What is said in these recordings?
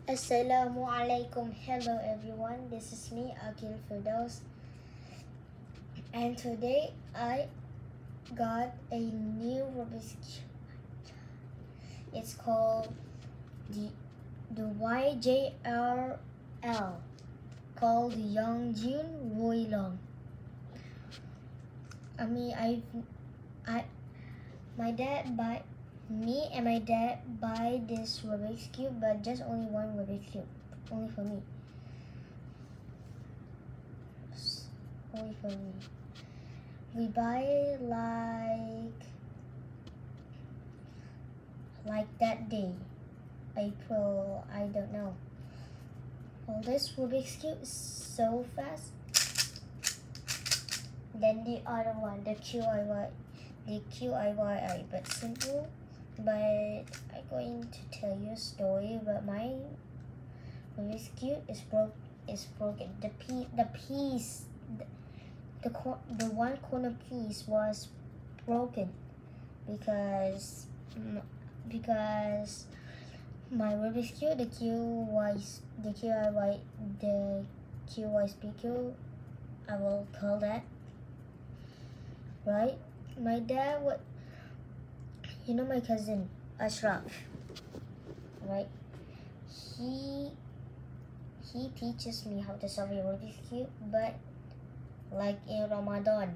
Assalamualaikum. Hello everyone, this is me, Akil Firdaus, and today I got a new Rubik's Cube. It's called the yjrl, called Youngjun Ruilong. Me and my dad buy this Rubik's Cube, but just only one Rubik's Cube, only for me. Only for me. We buy like that day, April, I don't know. Well, this Rubik's Cube is so fast. Then the other one, the QIY, but simple. But I'm going to tell you a story about my Rubik's Cube is broken. The one corner piece was broken because my Rubik's Cube, the QYSPQ, I will call that, right? My dad would, my cousin Ashraf, right? He teaches me how to solve a Rubik's Cube, but like in Ramadan,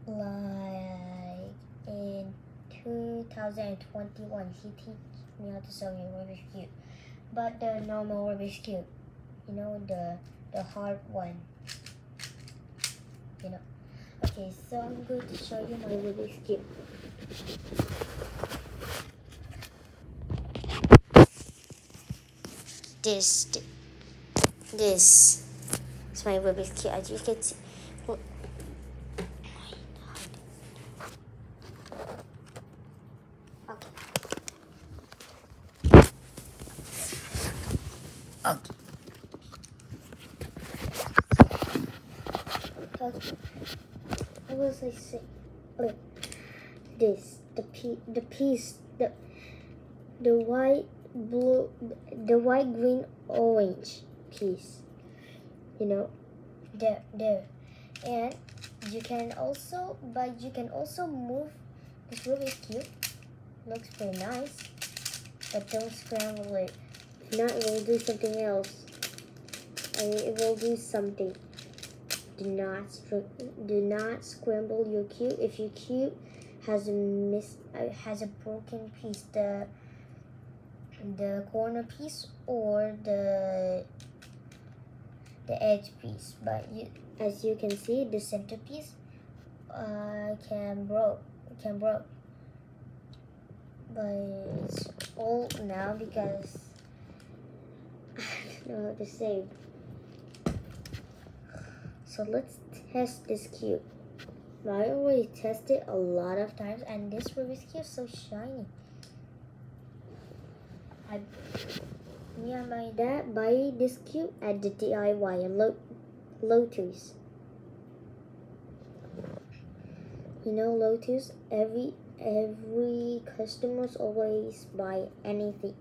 like in 2021, he teach me how to solve a Rubik's Cube, but the normal Rubik's Cube, the hard one, Okay, so I'm going to show you my Rubik's Cube. This is my Rubik's Cube, as you can see. Okay. What was I saying? Wait, the white, blue, the white, green, orange piece. There, and you can also move this Rubik's Cube. Looks pretty nice, but don't scramble it. If not, it will do something else. It will do something. Do not scramble your cube. If your cube has a broken piece, the corner piece or the edge piece, but as you can see, the center piece can broke, but it's old now because I don't know how to say. So let's test this cube. I already tested a lot of times, and this Rubik's Cube is so shiny. Me and my dad buy this cube at the DIY and Lotus. Lotus, every customers always buy anything.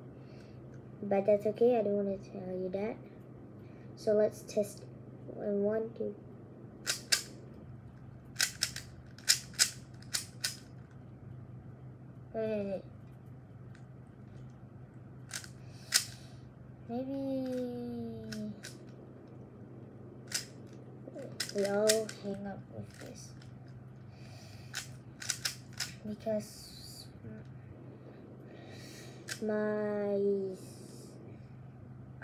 But that's okay, I don't want to tell you that. So let's test it. 1, 2. Wait. Maybe we all hang up with this because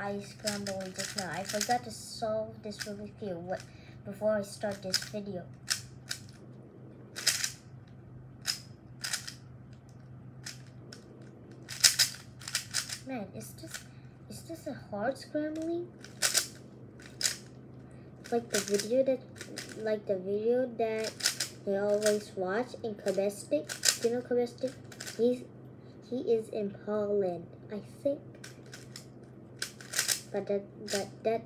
I scrambled just now. I forgot to solve this Rubik's Cube before I start this video. Man, is this a hard scrambling? Like the video that they always watch in Kabestik. You know Kabestik? He is in Poland, I think. But that doesn't matter.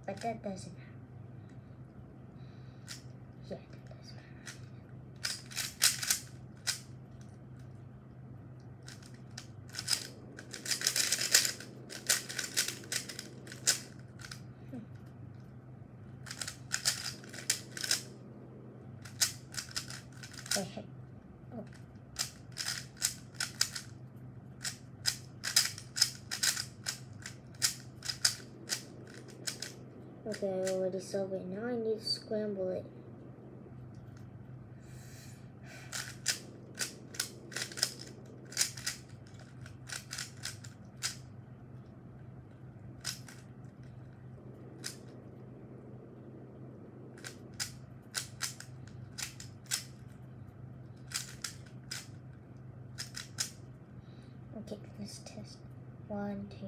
Yeah, that doesn't matter. Okay, I already solved it. Now I need to scramble it. Okay, let's test. 1, 2.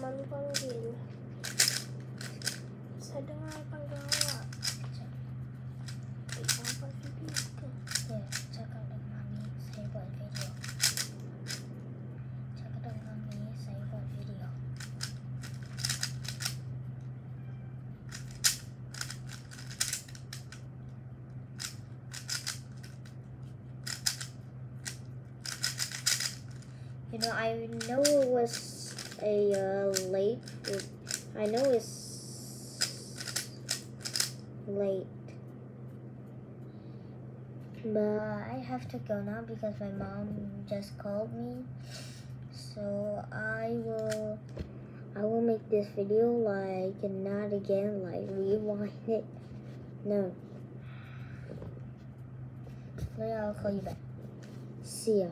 Mami panggil. Saya dengar panggawa. Apa video ke? Ya, cakap dengan mami saya buat video. Cakap dengan mami saya buat video. You know, I know it was a late. I know it's late, but I have to go now because my mom just called me. So I will make this video like not again, like rewind it. No. Later I'll call you back. See ya.